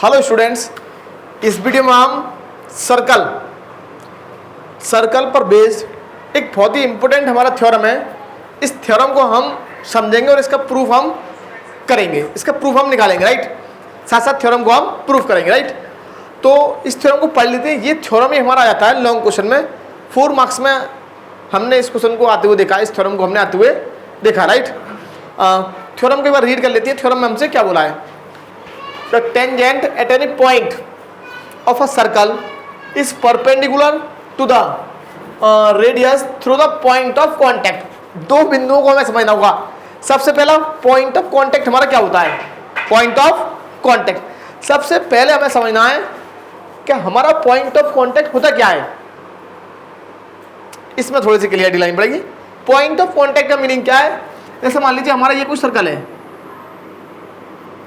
Hello students, इस video में हम सर्कल पर बेस्ड एक बहुत ही इंपॉर्टेंट हमारा थ्योरम है। इस थ्योरम को हम समझेंगे और इसका प्रूफ हम करेंगे, इसका प्रूफ हम निकालेंगे, राइट। साथ साथ थ्योरम को हम प्रूफ करेंगे, राइट। तो इस थ्योरम को पढ़ लेते हैं। ये थ्योरम ही हमारा आ जाता है लॉन्ग क्वेश्चन में, 4 मार्क्स में हमने इस क्वेश्चन को आते हुए देखा, इस थ्योरम को हमने आते हुए देखा, राइट। थ्योरम को एक बार रीड कर लेते हैं। थ्योरम में हमसे क्या बोला है? The tangent at any point of a circle is perpendicular to the radius through the point of contact. दो बिंदुओं को हमें समझना होगा। सबसे पहला पॉइंट ऑफ कॉन्टैक्ट हमारा क्या होता है? Point of contact. सबसे पहले हमें समझना है कि हमारा पॉइंट ऑफ कॉन्टैक्ट होता क्या है। इसमें थोड़ी सी क्लियरिटी लाइन पड़ेगी। पॉइंट ऑफ कॉन्टैक्ट का मीनिंग क्या है? जैसे मान लीजिए हमारा ये कुछ सर्कल है,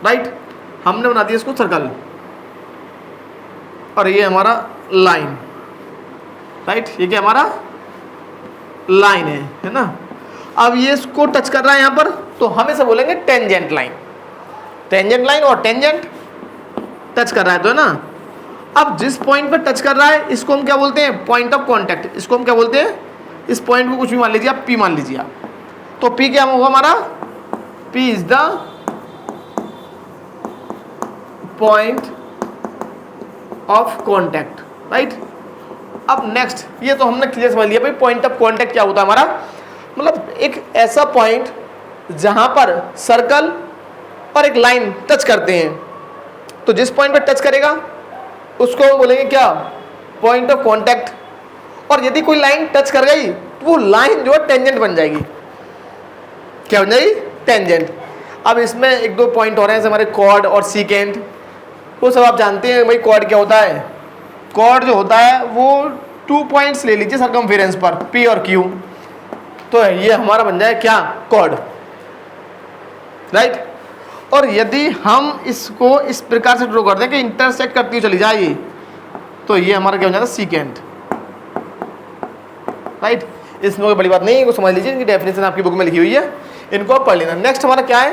राइट। हमने बना दिया इसको सर्कल और ये हमारा लाइन, राइट। ये क्या हमारा लाइन है ना। अब ये इसको टच कर रहा है यहाँ पर, तो हम इसे बोलेंगे टेंजेंट लाइन। टेंजेंट लाइन और टेंजेंट टच कर रहा है तो, है ना। अब जिस पॉइंट पर टच कर रहा है इसको हम क्या बोलते हैं? Point of contact. इसको हम क्या बोलते हैं? इस पॉइंट को कुछ भी मान लीजिए आप, P मान लीजिए आप। तो P क्या होगा हमारा? P is the point of contact, right. अब नेक्स्ट, ये तो हमने क्लियर समझ लिया भाई पॉइंट ऑफ कॉन्टैक्ट क्या होता है हमारा। मतलब एक ऐसा पॉइंट जहां पर सर्कल और एक लाइन टच करते हैं, तो जिस पॉइंट पर टच करेगा उसको हम बोलेंगे क्या? Point of contact. और यदि कोई लाइन टच कर गई तो वो लाइन जो है टेंजेंट बन जाएगी। क्या बन जाएगी? टेंजेंट। अब इसमें एक दो पॉइंट हो रहे हैं, हमारे कॉर्ड और सीकेंट, वो सब आप जानते हैं भाई। कॉर्ड क्या होता है? कॉर्ड जो होता है वो 2 पॉइंट्स ले लीजिए सर्कमफेरेंस पर, P और Q, तो ये हमारा बन जाए क्या? Chord, right. और यदि हम इसको इस प्रकार से ड्रॉ कर दें कि इंटरसेक्ट करती हुई चली जाए, तो ये हमारा क्या हो जाता है? Secant, right. इसमें कोई बड़ी बात नहीं है, इनको समझ लीजिए, इनकी डेफिनेशन आपकी बुक में लिखी हुई है, इनको आप पढ़ लेना। नेक्स्ट हमारा क्या है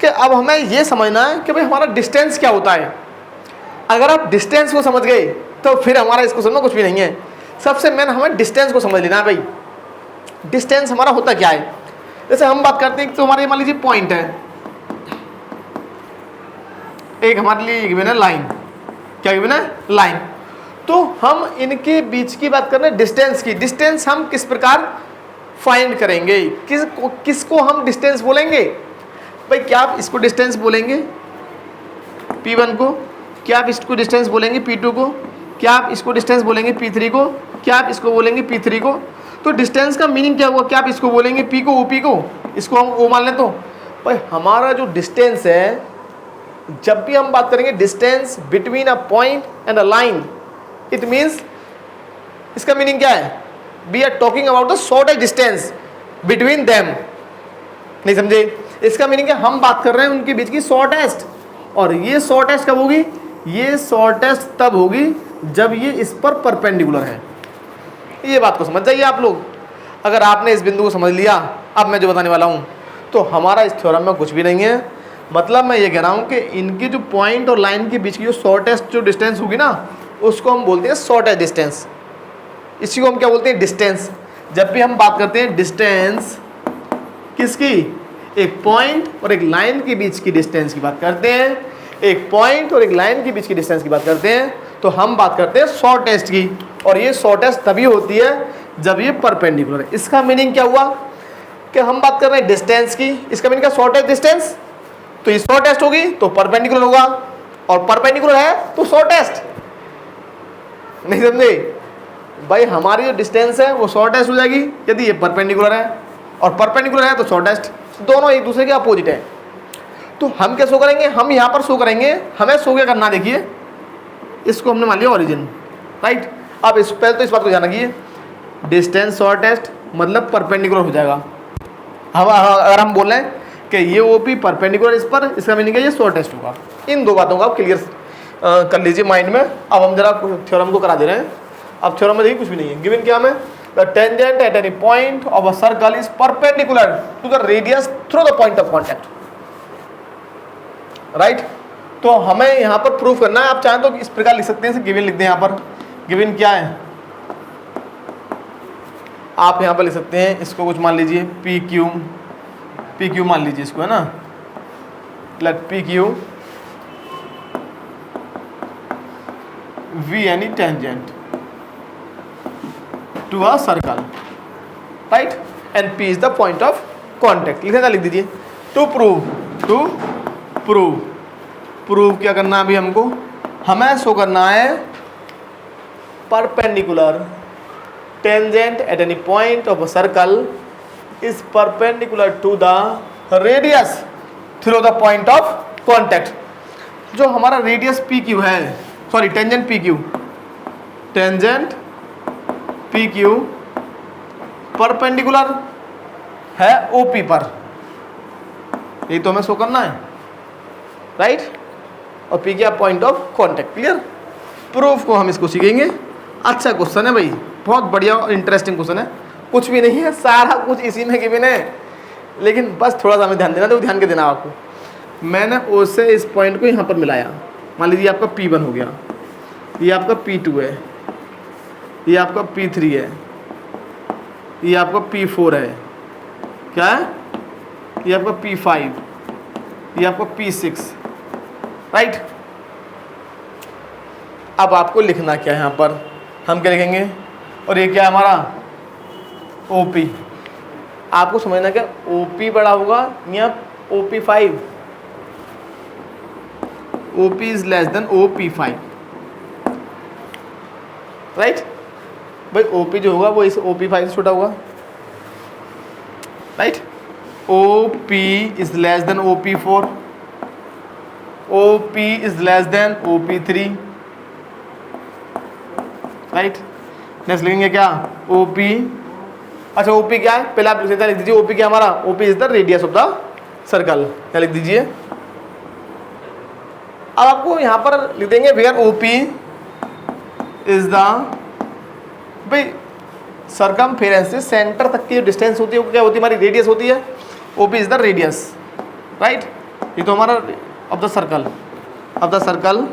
कि अब हमें ये समझना है कि भाई हमारा डिस्टेंस क्या होता है। अगर आप डिस्टेंस को समझ गए तो फिर हमारा इस क्वेश्चन में कुछ भी नहीं है। सबसे मेन हमें डिस्टेंस को समझ लेना है भाई। डिस्टेंस हमारा होता क्या है? जैसे हम बात करते हैं तो हमारे मान लीजिए पॉइंट है, एक हमारे लिए गिवन है लाइन। क्या गिवन है? लाइन। तो हम इनके बीच की बात कर रहे हैं डिस्टेंस की। डिस्टेंस हम किस प्रकार फाइंड करेंगे? किसको हम डिस्टेंस बोलेंगे भाई? क्या आप इसको डिस्टेंस बोलेंगे P1 को? क्या आप इसको डिस्टेंस बोलेंगे P2 को? क्या आप इसको डिस्टेंस बोलेंगे P3 को? क्या आप इसको बोलेंगे P3 को? तो डिस्टेंस का मीनिंग क्या हुआ? क्या आप इसको बोलेंगे P को, OP को? इसको हम O मान लें तो भाई हमारा जो डिस्टेंस है, जब भी हम बात करेंगे distance between a point and a line, it means, इसका मीनिंग क्या है? We are talking about the shortest distance between them. नहीं समझे? इसका मीनिंग है हम बात कर रहे हैं उनके बीच की शॉर्टेस्ट। और ये शॉर्टेस्ट कब होगी? ये शॉर्टेस्ट तब होगी जब ये इस पर परपेंडिकुलर है। ये बात को समझ जाइए आप लोग। अगर आपने इस बिंदु को समझ लिया, अब मैं जो बताने वाला हूँ, तो हमारा इस थ्योरम में कुछ भी नहीं है। मतलब मैं ये कह रहा हूँ कि इनके जो पॉइंट और लाइन के बीच की जो शॉर्टेस्ट जो डिस्टेंस होगी ना, उसको हम बोलते हैं शॉर्टेस्ट डिस्टेंस। इसी को हम क्या बोलते हैं? डिस्टेंस। जब भी हम बात करते हैं डिस्टेंस किसकी? एक पॉइंट और एक लाइन के बीच की डिस्टेंस की बात करते हैं, एक पॉइंट और एक लाइन के बीच की डिस्टेंस की बात करते हैं, तो हम बात करते हैं शॉर्टेस्ट की। और ये शॉर्टेस्ट तभी होती है जब ये परपेंडिकुलर है। इसका मीनिंग क्या हुआ कि हम बात कर रहे हैं डिस्टेंस की, इसका मीनिंग क्या? Shortest distance. तो ये शॉर्टेस्ट होगी तो परपेंडिकुलर होगा, और परपेंडिकुलर है तो शॉर्टेस्ट। नहीं समझे भाई? हमारी जो डिस्टेंस है वो शॉर्टेस्ट हो जाएगी यदि ये परपेंडिकुलर है, और परपेंडिकुलर है तो शॉर्टेस्ट। दोनों एक दूसरे के अपोजिट है। तो हम क्या शो करेंगे? हम यहाँ पर शो करेंगे, हमें शो क्या करना, देखिए इसको हमने मान लिया ओरिजिन, राइट। अब इस पहले तो इस बात को ध्यान रखिए, डिस्टेंस शॉर्टेस्ट मतलब परपेंडिकुलर हो जाएगा। अब अगर हम बोल रहे हैं कि ये OP परपेंडिकुलर इस पर, इसका मीनिंग है ये शॉर्टेस्ट होगा। इन दो बातों को आप क्लियर कर लीजिए माइंड में। अब हम जरा थ्योरम को करा दे रहे हैं। अब थ्योरम में देखिए कुछ भी नहीं है। गिवन क्या हमें? The tangent at any point of a circle is perpendicular to the radius through the point of contact, right. तो हमें यहाँ पर प्रूफ करना है। आप चाहें तो इस प्रकार लिख सकते हैं, गिवन लिख दें। यहाँ पर गिवन क्या है, आप यहाँ पर लिख सकते हैं इसको, कुछ मान लीजिए पी क्यू मान लीजिए इसको, है ना, लेट पी क्यू वी यानी tangent to a circle, right, and P is the point of contact. लिखना लिख दीजिए। टू प्रूव क्या करना है अभी हमको, हमें शो करना है perpendicular tangent at any point of a circle is perpendicular to the radius through the point of contact. जो हमारा रेडियस पी क्यू है, sorry tangent P Q perpendicular है ओपी पर, ये तो हमें शो करना है, राइट, और पी क्या point of contact. Clear. Proof को हम इसको सीखेंगे। अच्छा क्वेश्चन है भाई, बहुत बढ़िया और इंटरेस्टिंग क्वेश्चन है। कुछ भी नहीं है, सारा कुछ इसी में गिवन है, लेकिन बस थोड़ा सा हमें ध्यान देना, तो ध्यान के देना आपको। मैंने ओ से इस पॉइंट को यहाँ पर मिलाया, मान लीजिए आपका P1 हो गया, ये आपका P2 है, ये आपका P3 है, ये आपका P4 है, क्या है, ये आपका P5, ये आपका P6, राइट। अब आपको लिखना क्या है यहाँ पर, हम क्या लिखेंगे, और ये क्या है हमारा OP। आपको समझना क्या, OP बड़ा होगा या OP5, OP is less then OP5, right. भाई OP जो होगा वो इस OP5 से छोटा होगा, right. OP is less then OP4, OP is less then OP3, right. Next लिखेंगे क्या, OP, अच्छा OP क्या है, पहले आप लिख दीजिए OP क्या हमारा, OP is the radius of the circle, क्या लिख दीजिए। अब आपको यहाँ पर लिख देंगे वेयर OP इज द, भाई सर्कमफेरेंस से सेंटर तक की जो डिस्टेंस होती है वो क्या होती है, हमारी रेडियस होती है। OP is the radius, right. ये तो हमारा of the circle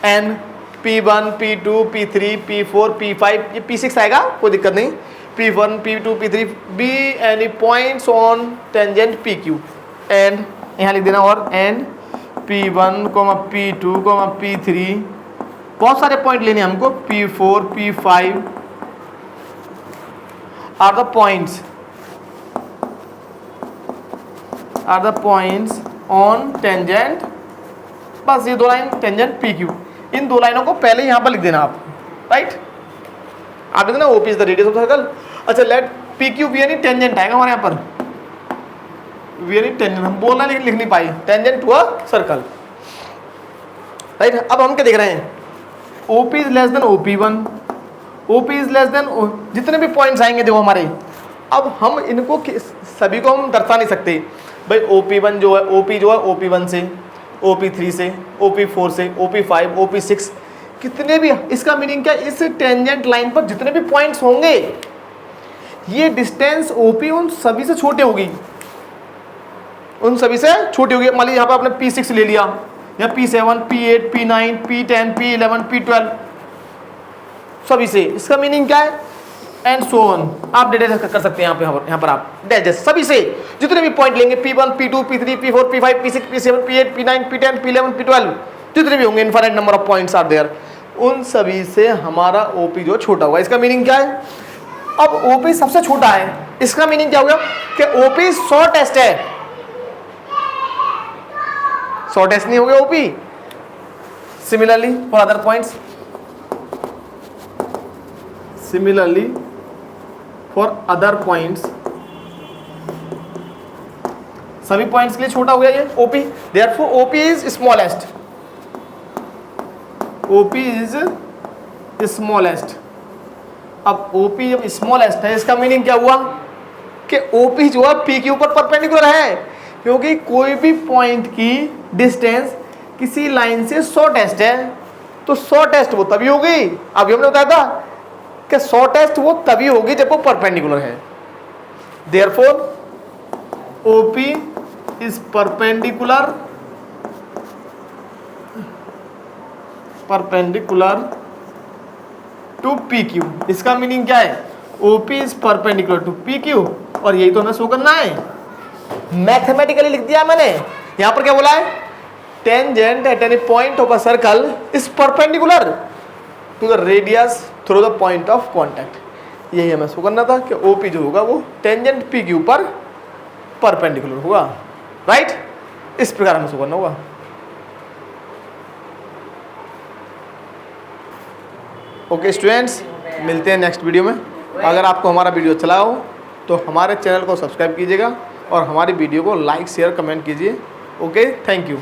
and P1 P2 P3 P4 P5 ये P6 आएगा, कोई दिक्कत नहीं। P1 P2 P3 be any points on tangent PQ and यहाँ लिख देना, और एंड P1, P2, P3, बहुत सारे पॉइंट लेने हैं हमको, P4 P5 are the points on tangent, बस ये दो लाइन टेंजेंट PQ, इन दो लाइनों को पहले यहाँ पर लिख देना आप, राइट। आप लिख देना OP is the radius of the circle. अच्छा लेट PQ वी यानी टेंजेंट आएगा हमारे यहाँ पर, वी यानी टेंजेंट, हम बोलना लेकिन लिख नहीं पाए, tangent to a circle, right. अब हम क्या देख रहे हैं, OP is less than OP1, OP is less than, जितने भी पॉइंट्स आएंगे देखो हमारे, अब हम इनको सभी को हम दर्शा नहीं सकते भाई। OP1 जो है, OP जो है OP1 से, OP3 से, OP4 से, OP5, OP6, कितने भी, इसका मीनिंग क्या, इस टेंजेंट लाइन पर जितने भी पॉइंट्स होंगे ये डिस्टेंस OP उन सभी से छोटी होगी, मान लीजिए यहाँ पर आपने P6 ले लिया, या P7 P8 P9 P10 P11 P12 सभी से, इसका मीनिंग क्या है, एंड सो ऑन, आप डिटेल कर सकते हैं यहाँ पर आप डाइजेस्ट सभी से जितने भी पॉइंट लेंगे, P1 P2 P3 P4 P5 P6 P7 P8 P9 P10 P11 P12 जितने भी होंगे, infinite number of points are there, उन सभी से हमारा OP जो छोटा होगा। इसका मीनिंग क्या है, अब OP सबसे छोटा है, इसका मीनिंग क्या होगा कि OP शॉर्टेस्ट है, शॉर्टेस्ट नहीं हो गया OP। Similarly for other points, सभी पॉइंट्स के लिए छोटा हो गया ये OP, therefore OP is smallest. अब OP जब स्मॉलेस्ट है, इसका मीनिंग क्या हुआ कि OP जो है P के ऊपर परपेंडिकुलर है, क्योंकि कोई भी पॉइंट की डिस्टेंस किसी लाइन से शॉर्टेस्ट है, तो शॉर्टेस्ट वो तभी होगी, अभी हमने बताया था कि शॉर्टेस्ट वो तभी होगी जब वो परपेंडिकुलर है। Therefore OP is perpendicular perpendicular to P Q. इसका मीनिंग क्या है? OP is perpendicular to P Q, और यही तो हमें शो करना है। मैथमेटिकली लिख दिया मैंने। यहां पर क्या बोला है? Tangent at any point of a circle is perpendicular to the radius through the point of contact. यही हमें शो करना था कि ओपी जो होगा वो टेंजेंट पी क्यू पर परपेंडिकुलर होगा, राइट? इस प्रकार हमें शो करना होगा। ओके स्टूडेंट्स, मिलते हैं नेक्स्ट वीडियो में। अगर आपको हमारा वीडियो अच्छा लगा हो तो हमारे चैनल को सब्सक्राइब कीजिएगा और हमारी वीडियो को लाइक शेयर कमेंट कीजिए। Okay, thank you.